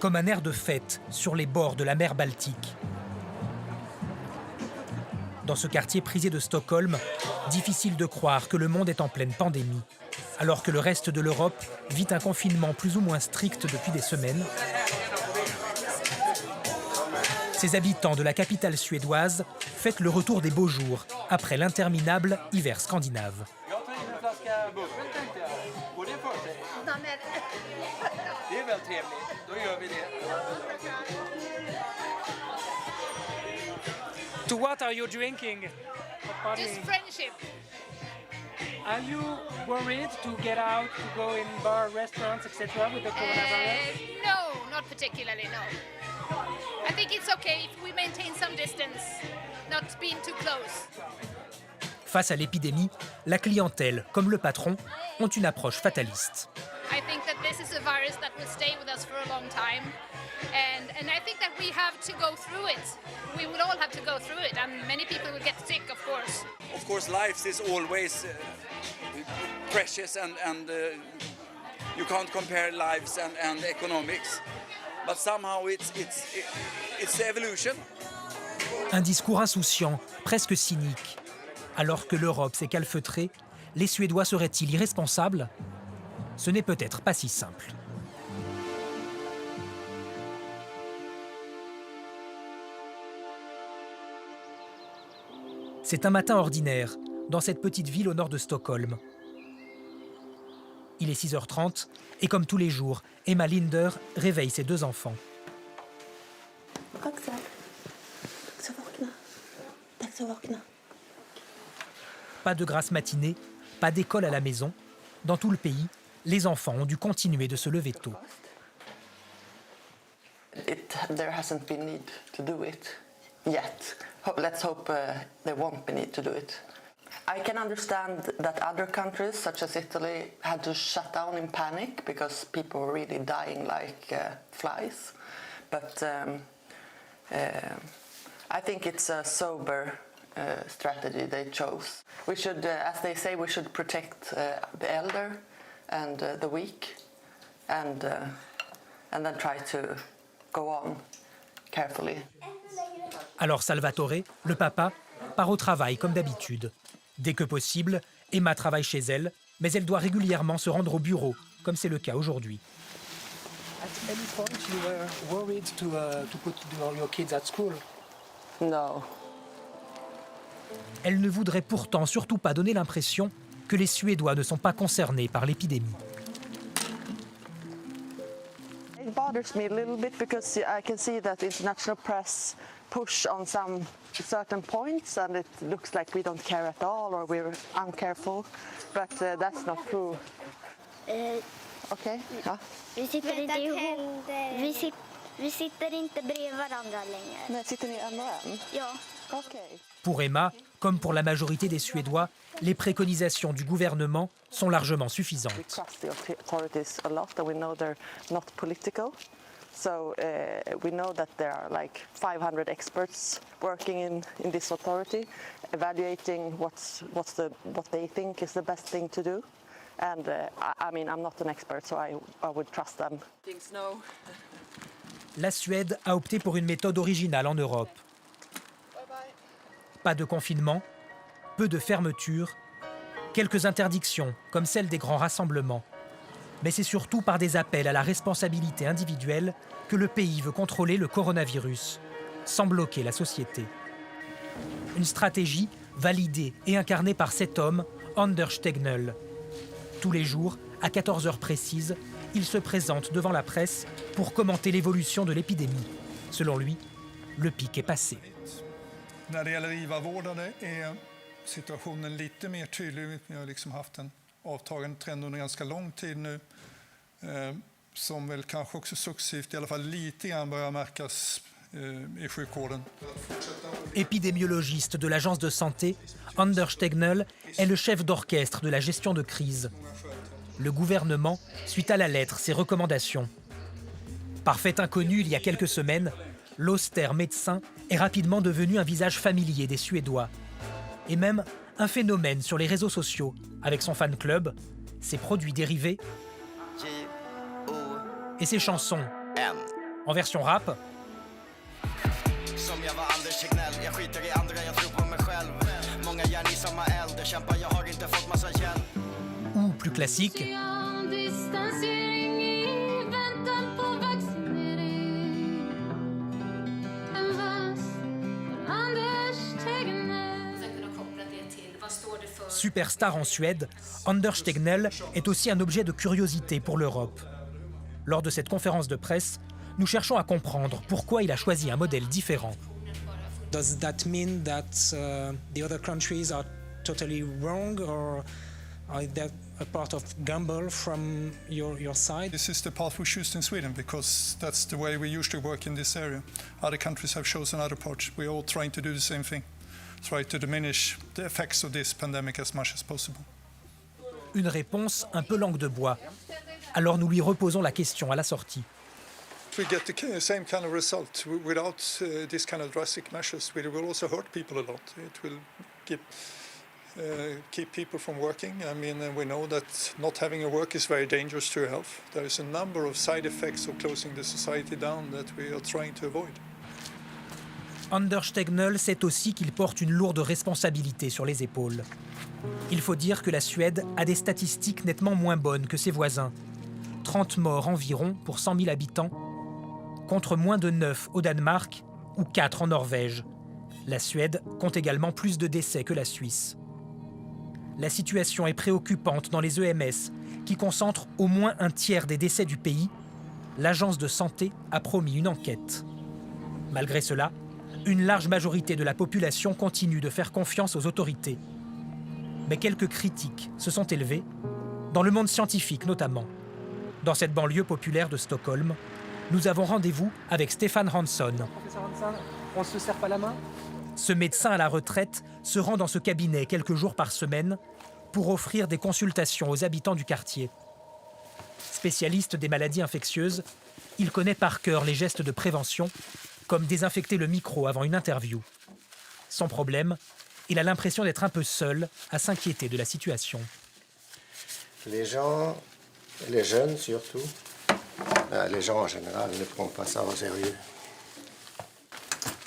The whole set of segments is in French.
comme un air de fête sur les bords de la mer Baltique. Dans ce quartier prisé de Stockholm, difficile de croire que le monde est en pleine pandémie, alors que le reste de l'Europe vit un confinement plus ou moins strict depuis des semaines. Ces habitants de la capitale suédoise fêtent le retour des beaux jours après l'interminable hiver scandinave. To what are you drinking? Just friendship. Are you worried to get out, to go in bar, restaurants, etc. with the coronavirus? No, not particularly, no. I think it's okay if we maintain some distance, not being too close. Face à l'épidémie, la clientèle, comme le patron, ont une approche fataliste. I think that this is a virus that will stay with us for a long time. And I think that we have to go through it. We will all have to go through it, and many people will get sick, of course. Of course, life is always precious, and you can't compare lives and economics. But somehow it's the evolution. Un discours insouciant, presque cynique. Alors que l'Europe s'est calfeutrée, les Suédois seraient-ils irresponsables ? Ce n'est peut-être pas si simple. C'est un matin ordinaire, dans cette petite ville au nord de Stockholm. Il est 6h30, et comme tous les jours, Emma Linder réveille ses 2 enfants. Pas de grasse matinée, pas d'école à la maison. Dans tout le pays, les enfants ont dû continuer de se lever tôt. There hasn't been need to do it yet. Let's hope there won't be need to do it. I can understand that other countries, such as Italy, had to shut down in panic because people were really dying like flies. But I think it's a sober strategy they chose. We should, as they say, we should protect the elder and the weak, and then try to go on carefully. Alors Salvatore, le papa, part au travail comme d'habitude. Dès que possible, Emma travaille chez elle, mais elle doit régulièrement se rendre au bureau, comme c'est le cas aujourd'hui. At any point you were worried to put your kids at school? No. Elle ne voudrait pourtant surtout pas donner l'impression que les Suédois ne sont pas concernés par l'épidémie. It bothers me a little bit because I can see that international press push on some certain points, and it looks like we don't care at all or we're uncareful, but that's not true. Okay. Ja. Vi sitter inte ihop. Vi sitter inte bredvid varandra längre. Nej, sitter ni en och en? Ja. Okay. Pour Emma, comme pour la majorité des Suédois, les préconisations du gouvernement sont largement suffisantes. We trust the authorities a lot, and we know they're not political. So we know that there are like 500 experts working in this authority, evaluating what they think is the best thing to do. And I mean, I'm not an expert, so I would trust them. La Suède a opté pour une méthode originale en Europe. Pas de confinement, peu de fermetures, quelques interdictions comme celle des grands rassemblements. Mais c'est surtout par des appels à la responsabilité individuelle que le pays veut contrôler le coronavirus, sans bloquer la société. Une stratégie validée et incarnée par cet homme, Anders Tegnell. Tous les jours, à 14h précises, il se présente devant la presse pour commenter l'évolution de l'épidémie. Selon lui, le pic est passé. När det gäller IVA-vårdare är situationen lite mer tydlig. Vi har liksom haft en avtagande trend under ganska lång tid nu, som väl kanske också successivt, i alla fall lite grann, börjar märkas i sjukvården. Épidémiologiste de l'agence de santé, Anders Tegnell est le chef d'orchestre de la gestion de crise. Le gouvernement suit à la lettre ses recommandations. Parfait inconnu il y a quelques semaines, l'austère médecin est rapidement devenu un visage familier des Suédois. Et même un phénomène sur les réseaux sociaux, avec son fan club, ses produits dérivés et ses chansons. En version rap, Som jag var Anders Tegnell, jag skiter i andra, jag tror på mig själv. Många järn i samma eld, jag kämpar, jag har inte fått massa hjälp. ou plus classique, superstar en Suède, Anders Tegnell est aussi un objet de curiosité pour l'Europe. Lors de cette conférence de presse, nous cherchons à comprendre pourquoi il a choisi un modèle différent. Does that mean that the other countries are totally wrong, or are that a part of gamble from your side? This is the path we choose in Sweden because that's the way we usually work in this area. Other countries have chosen other parts. We're all trying to do the same thing, try to diminish the effects of this pandemic as much as possible. Une réponse un peu langue de bois. Alors nous lui reposons la question à la sortie. We get the same kind of result without this kind of drastic measures. It will also hurt people a lot. It will keep people from working. I mean, we know that not having a work is very dangerous to your health. There is a number of side effects of closing the society down that we are trying to avoid. Anders Tegnell sait aussi qu'il porte une lourde responsabilité sur les épaules. Il faut dire que la Suède a des statistiques nettement moins bonnes que ses voisins. 30 morts environ pour 100 000 habitants, contre moins de 9 au Danemark ou 4 en Norvège. La Suède compte également plus de décès que la Suisse. La situation est préoccupante dans les EMS, qui concentrent au moins un tiers des décès du pays. L'agence de santé a promis une enquête. Malgré cela, une large majorité de la population continue de faire confiance aux autorités. Mais quelques critiques se sont élevées, dans le monde scientifique notamment. Dans cette banlieue populaire de Stockholm, nous avons rendez-vous avec Stefan Hansson. Professeur Hansson, on se serre pas la main? Ce médecin à la retraite se rend dans ce cabinet quelques jours par semaine pour offrir des consultations aux habitants du quartier. Spécialiste des maladies infectieuses, il connaît par cœur les gestes de prévention, comme désinfecter le micro avant une interview. Sans problème, il a l'impression d'être un peu seul à s'inquiéter de la situation. Les gens, les jeunes surtout, les gens en général ne prennent pas ça au sérieux.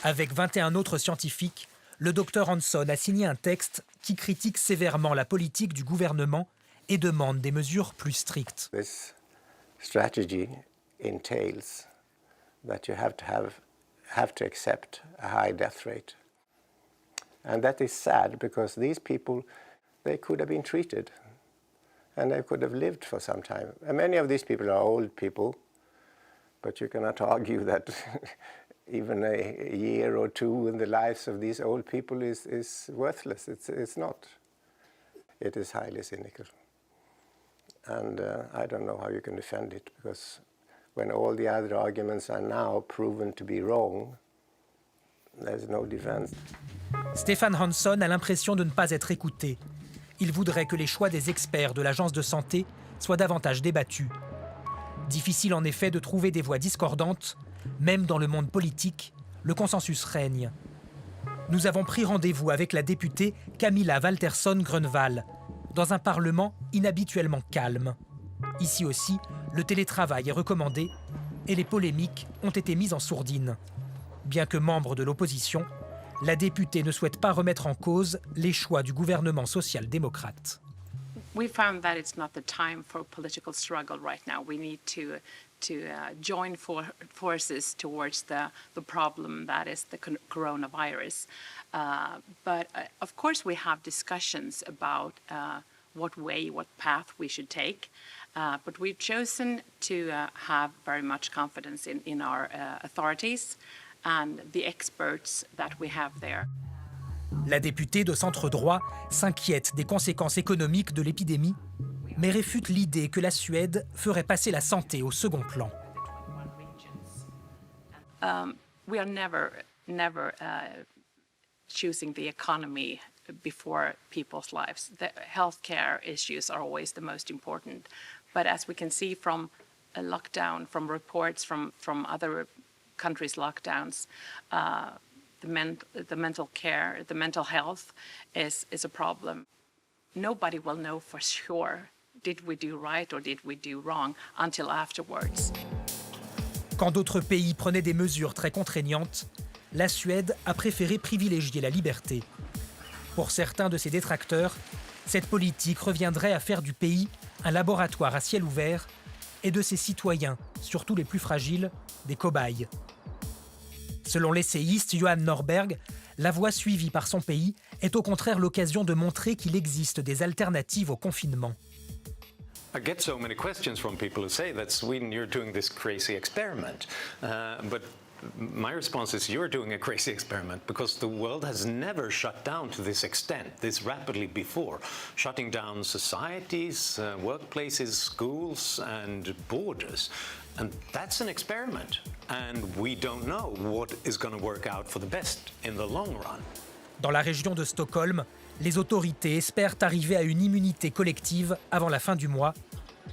Avec 21 autres scientifiques, le docteur Hansson a signé un texte qui critique sévèrement la politique du gouvernement et demande des mesures plus strictes. This strategy entails that you have to accept a high death rate. And that is sad because these people, they could have been treated and they could have lived for some time. And many of these people are old people, but you cannot argue that even a year or two in the lives of these old people is worthless. It's not. It is highly cynical. And I don't know how you can defend it, because when all the other arguments are now proven to be wrong, there's no defense. Stefan Hansson a l'impression de ne pas être écouté. Il voudrait que les choix des experts de l'agence de santé soient davantage débattus. Difficile en effet de trouver des voix discordantes. Même dans le monde politique, le consensus règne. Nous avons pris rendez-vous avec la députée Camilla Waltersson Grönvall, dans un parlement inhabituellement calme. Ici aussi, le télétravail est recommandé et les polémiques ont été mises en sourdine. Bien que membre de l'opposition, la députée ne souhaite pas remettre en cause les choix du gouvernement social-démocrate. We found that it's not the time for political struggle right now. We need to join forces towards the problem that is the coronavirus. But of course we have discussions about what path we should take. But we've chosen to have very much confidence in our authorities and the experts that we have there. La députée de centre droit s'inquiète des conséquences économiques de l'épidémie, mais réfute l'idée que la Suède ferait passer la santé au second plan. We are never choosing the economy before people's lives. The healthcare issues are always the most important. But as we can see from a lockdown, from reports from other countries' lockdowns, the mental care, the mental health is a problem. Nobody will know for sure, did we do right or did we do wrong, until afterwards. Quand d'autres pays prenaient des mesures très contraignantes, la Suède a préféré privilégier la liberté. Pour certains de ses détracteurs, cette politique reviendrait à faire du pays un laboratoire à ciel ouvert et de ses citoyens, surtout les plus fragiles, des cobayes. Selon l'essayiste Johan Norberg, la voie suivie par son pays est au contraire l'occasion de montrer qu'il existe des alternatives au confinement. I get so many questions from people who say that Sweden, you're doing this crazy experiment. But my response is you're doing a crazy experiment because the world has never shut down to this extent, this rapidly before. Shutting down societies, workplaces, schools and borders. And that's an experiment. And we don't know what is going to work out for the best in the long run. Dans la région de Stockholm, les autorités espèrent arriver à une immunité collective avant la fin du mois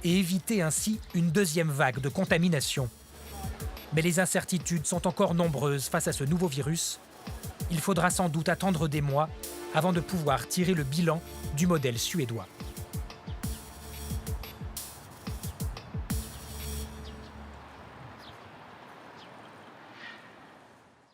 et éviter ainsi une deuxième vague de contamination. Mais les incertitudes sont encore nombreuses face à ce nouveau virus. Il faudra sans doute attendre des mois avant de pouvoir tirer le bilan du modèle suédois.